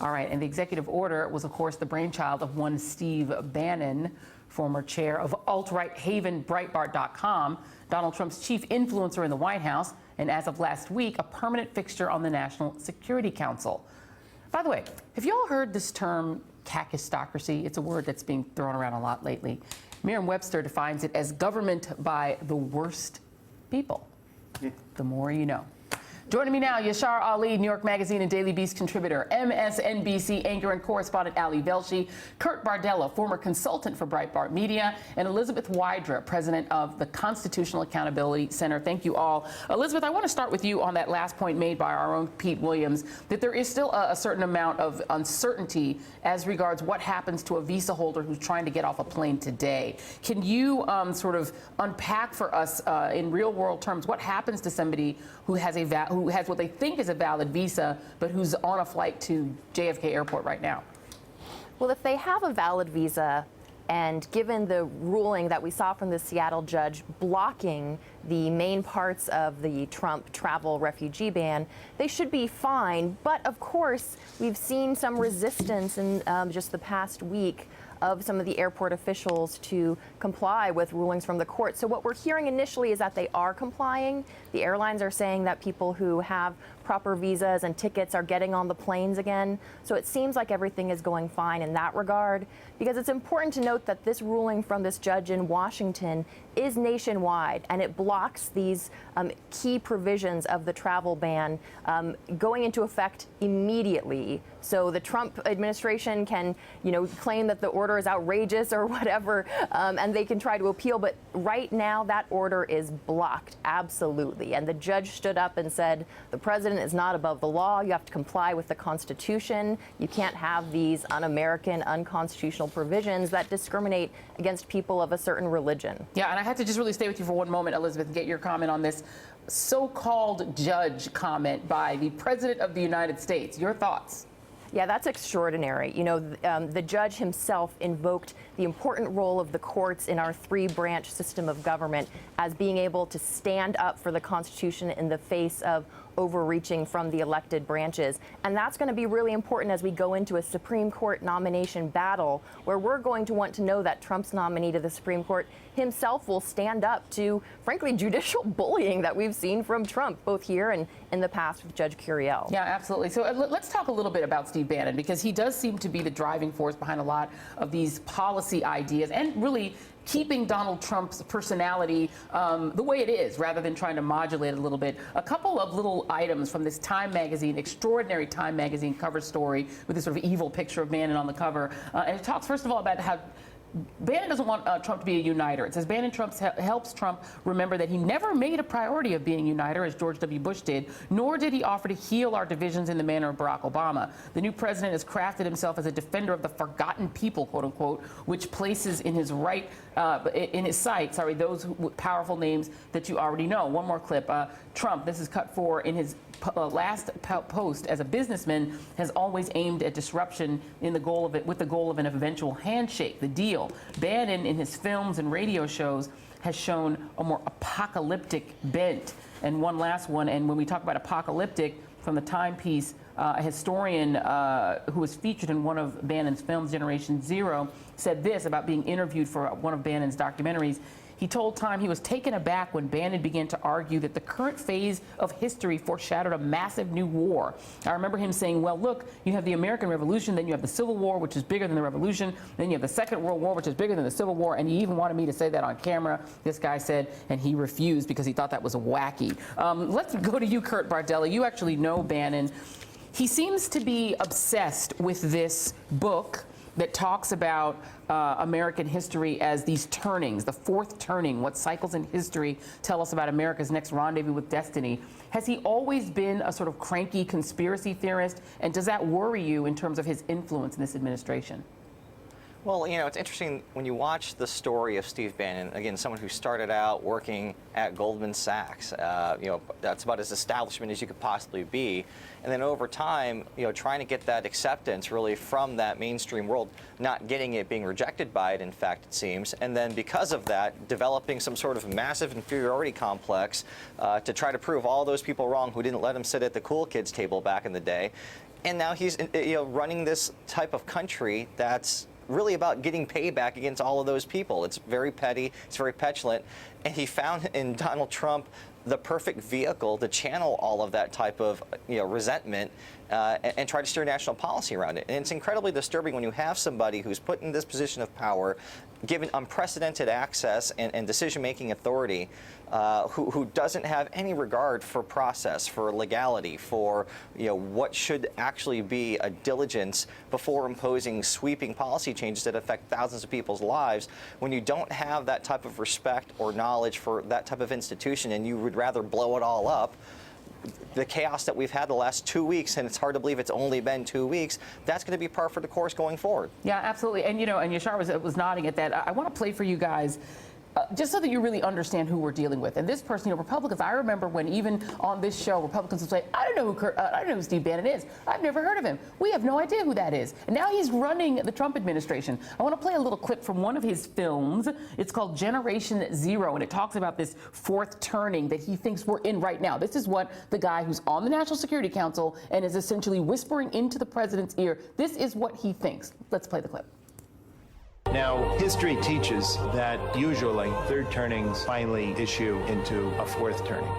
All right, and the executive order was, of course, the brainchild of one Steve Bannon, former chair of alt-right haven Breitbart.com, Donald Trump's chief influencer in the White House, and as of last week, a permanent fixture on the National Security Council. By the way, have you all heard this term, kakistocracy? It's a word that's being thrown around a lot lately. Merriam-Webster defines it as government by the worst people. The more you know. Joining me now, Yashar Ali, New York Magazine and Daily Beast contributor, MSNBC anchor and correspondent Ali Velshi, Kurt Bardella, former consultant for Breitbart Media, and Elizabeth Wydra, president of the Constitutional Accountability Center. Thank you all. Elizabeth, I want to start with you on that last point made by our own Pete Williams, that there is still a certain amount of uncertainty as regards what happens to a visa holder who's trying to get off a plane today. Can you sort of unpack for us in real world terms what happens to somebody who has what they think is a valid visa, but who's on a flight to JFK Airport right now? Well, if they have a valid visa, and given the ruling that we saw from the Seattle judge blocking the main parts of the Trump travel refugee ban, they should be fine. But of course, we've seen some resistance in just the past week of some of the airport officials to comply with rulings from the court. So what we're hearing initially is that they are complying. The airlines are saying that people who have proper visas and tickets are getting on the planes again. So it seems like everything is going fine in that regard, because it's important to note that this ruling from this judge in Washington is nationwide, and it blocks these key provisions of the travel ban going into effect immediately. So the Trump administration can, claim that the order is outrageous or whatever, and they can try to appeal. But right now, that order is blocked, absolutely. And the judge stood up and said, the president is not above the law. You have to comply with the Constitution. You can't have these un-American, unconstitutional provisions that discriminate against people of a certain religion. Yeah, and I have to just really stay with you for one moment, Elizabeth, and get your comment on this so-called judge comment by the President of the United States. Your thoughts? Yeah, that's extraordinary. The judge himself invoked the important role of the courts in our three-branch system of government as being able to stand up for the Constitution in the face of overreaching from the elected branches. And that's going to be really important as we go into a Supreme Court nomination battle, where we're going to want to know that Trump's nominee to the Supreme Court himself will stand up to, frankly, judicial bullying that we've seen from Trump, both here and in the past with Judge Curiel. Yeah, absolutely. So let's talk a little bit about Steve Bannon, because he does seem to be the driving force behind a lot of these policy ideas and really keeping Donald Trump's personality the way it is, rather than trying to modulate it a little bit. A couple of little items from this Time magazine, extraordinary Time magazine cover story with this sort of evil picture of Bannon on the cover. And it talks, first of all, about how Bannon doesn't want Trump to be a uniter. It says Bannon helps Trump remember that he never made a priority of being a uniter, as George W. Bush did, nor did he offer to heal our divisions in the manner of Barack Obama. The new president has crafted himself as a defender of the forgotten people, quote unquote, which places in his sight, those with powerful names that you already know. One more clip. Trump, this is cut for in his last post as a businessman, has always aimed at disruption with the goal of an eventual handshake, the deal. Bannon, in his films and radio shows, has shown a more apocalyptic bent. And one last one, and when we talk about apocalyptic, from the timepiece, a historian who was featured in one of Bannon's films, Generation Zero, said this about being interviewed for one of Bannon's documentaries. He told Time he was taken aback when Bannon began to argue that the current phase of history foreshadowed a massive new war. I remember him saying, well, look, you have the American Revolution, then you have the Civil War, which is bigger than the Revolution, then you have the Second World War, which is bigger than the Civil War, and he even wanted me to say that on camera, this guy said, and he refused because he thought that was wacky. Let's go to you, Kurt Bardella. You actually know Bannon. He seems to be obsessed with this book that talks about American history as these turnings, the fourth turning, what cycles in history tell us about America's next rendezvous with destiny. Has he always been a sort of cranky conspiracy theorist? And does that worry you in terms of his influence in this administration? Well, it's interesting when you watch the story of Steve Bannon, again, someone who started out working at Goldman Sachs, that's about as establishment as you could possibly be. And then over time, trying to get that acceptance really from that mainstream world, not getting it, being rejected by it, in fact, it seems. And then because of that, developing some sort of massive inferiority complex to try to prove all those people wrong who didn't let him sit at the cool kids table back in the day. And now he's running this type of country that's really about getting payback against all of those people. It's very petty, it's very petulant, and he found in Donald Trump the perfect vehicle to channel all of that type of resentment and try to steer national policy around it. And it's incredibly disturbing when you have somebody who's put in this position of power, given unprecedented access and decision-making authority, who doesn't have any regard for process, for legality, for what should actually be a diligence before imposing sweeping policy changes that affect thousands of people's lives. When you don't have that type of respect or knowledge for that type of institution, and you would rather blow it all up, the chaos that we've had the last 2 weeks, and it's hard to believe it's only been 2 weeks, that's going to be par for the course going forward. Yeah, absolutely. And, and Yashar was nodding at that. I want to play for you guys just so that you really understand who we're dealing with. And this person, Republicans, I remember when even on this show, Republicans would say, I don't know who Steve Bannon is. I've never heard of him. We have no idea who that is. And now he's running the Trump administration. I want to play a little clip from one of his films. It's called Generation Zero, and it talks about this fourth turning that he thinks we're in right now. This is what the guy who's on the National Security Council and is essentially whispering into the president's ear. This is what he thinks. Let's play the clip. Now, history teaches that usually third turnings finally issue into a fourth turning.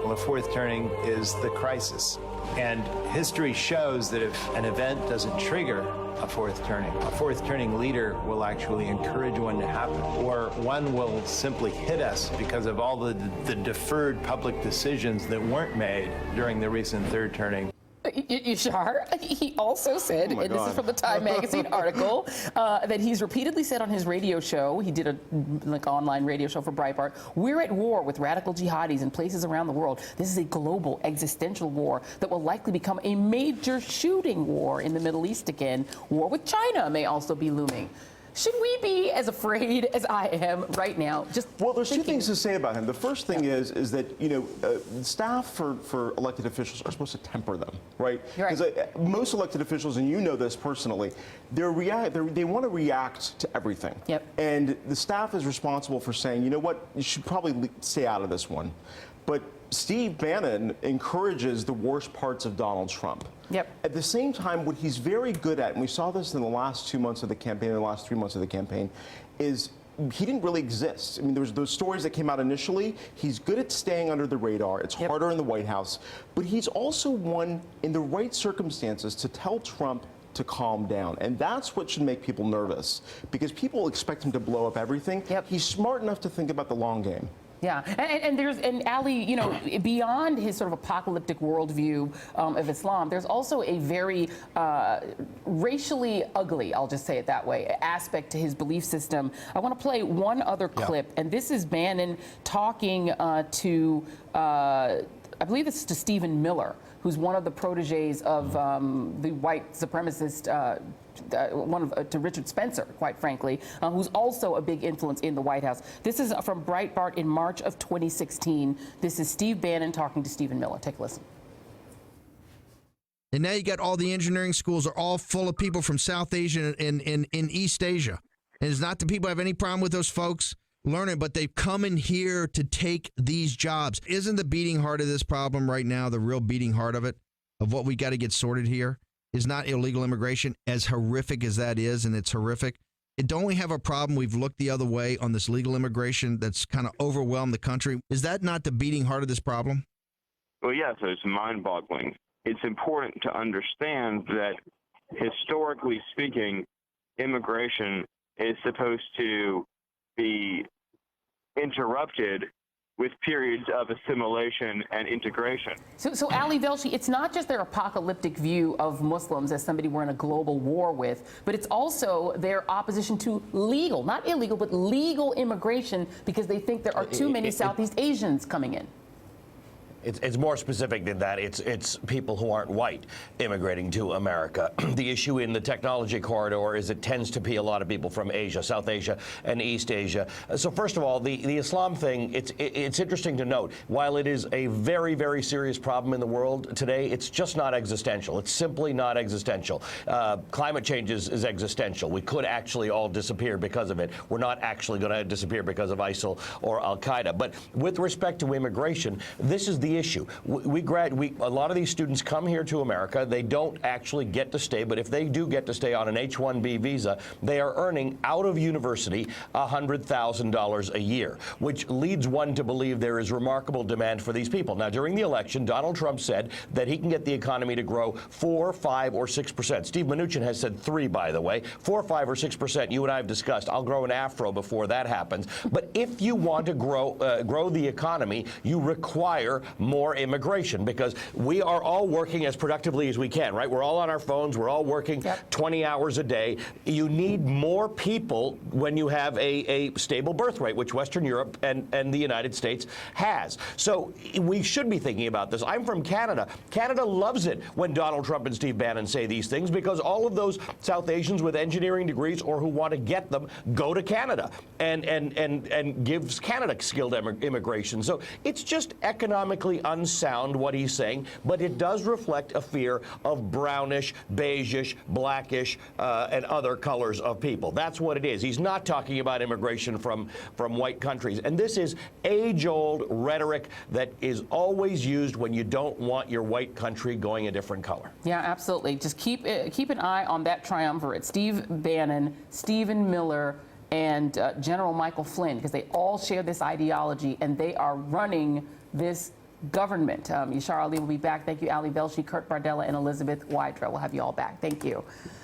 Well, a fourth turning is the crisis. And history shows that if an event doesn't trigger a fourth turning leader will actually encourage one to happen, or one will simply hit us because of all the deferred public decisions that weren't made during the recent third turning. Yashar, he also said, and this is from the Time magazine article, that he's repeatedly said on his radio show, he did a online radio show for Breitbart, we're at war with radical jihadis in places around the world. This is a global existential war that will likely become a major shooting war in the Middle East again. War with China may also be looming. Should we be as afraid as I am right now? Well, there's two things to say about him. The first thing is that staff for elected officials are supposed to temper them, right? Because most elected officials, and you know this personally, they want to react to everything. Yep. And the staff is responsible for saying, you know what, you should probably stay out of this one. But Steve Bannon encourages the worst parts of Donald Trump. Yep. At the same time, what he's very good at, and we saw this in the last 2 months of the campaign, the last 3 months of the campaign, is he didn't really exist. I mean, there was those stories that came out initially. He's good at staying under the radar. It's harder in the White House. But he's also one, in the right circumstances, to tell Trump to calm down. And that's what should make people nervous, because people expect him to blow up everything. Yep. He's smart enough to think about the long game. Yeah, and Ali, beyond his sort of apocalyptic worldview of Islam, there's also a very racially ugly, I'll just say it that way, aspect to his belief system. I want to play one other clip, and this is Bannon talking to, I believe this is to Stephen Miller, who's one of the proteges of the white supremacist to Richard Spencer, quite frankly, who's also a big influence in the White House. This is from Breitbart in March of 2016. This is Steve Bannon talking to Stephen Miller. Take a listen. And now you got all the engineering schools are all full of people from South Asia and in East Asia. And it's not that people have any problem with those folks learning, but they've come in here to take these jobs. Isn't the beating heart of this problem right now, the real beating heart of it, of what we got to get sorted here, is not illegal immigration, as horrific as that is, and it's horrific. Don't we have a problem? We've looked the other way on this legal immigration that's kind of overwhelmed the country. Is that not the beating heart of this problem? Well, yes, it's mind-boggling. It's important to understand that, historically speaking, immigration is supposed to be interrupted with periods of assimilation and integration. So Ali Velshi, it's not just their apocalyptic view of Muslims as somebody we're in a global war with, but it's also their opposition to legal, not illegal, but legal immigration, because they think there are too many Southeast Asians coming in. It's more specific than that. It's people who aren't white immigrating to America. The issue in the technology corridor is it tends to be a lot of people from Asia, South Asia, and East Asia. So first of all, the Islam thing, it's interesting to note, while it is a very, very serious problem in the world today, it's just not existential. It's simply not existential. Climate change is existential. We could actually all disappear because of it. We're not actually going to disappear because of ISIL or Al-Qaeda. But with respect to immigration, this is the the issue. A lot of these students come here to America. They don't actually get to stay, but if they do get to stay on an H-1B visa, they are earning out of university $100,000 a year, which leads one to believe there is remarkable demand for these people. Now, during the election, Donald Trump said that he can get the economy to grow 4, 5, or 6%. Steve Mnuchin has said 3, by the way. 4, 5, or 6%. You and I have discussed. I'll grow an afro before that happens. But if you want to grow the economy, you require more immigration, because we are all working as productively as we can, right? We're all on our phones. We're all working 20 hours a day. You need more people when you have a stable birth rate, which Western Europe and the United States has. So we should be thinking about this. I'm from Canada. Canada loves it when Donald Trump and Steve Bannon say these things, because all of those South Asians with engineering degrees or who want to get them go to Canada and gives Canada skilled immigration. So it's just economically unsound what he's saying, but it does reflect a fear of brownish, beigeish, blackish, and other colors of people. That's what it is. He's not talking about immigration from white countries. And this is age-old rhetoric that is always used when you don't want your white country going a different color. Yeah, absolutely. Just keep an eye on that triumvirate: Steve Bannon, Stephen Miller, and General Michael Flynn, because they all share this ideology and they are running this government. Yashar Ali will be back. Thank you, Ali Velshi, Kurt Bardella, and Elizabeth Wydra. We'll have you all back. Thank you.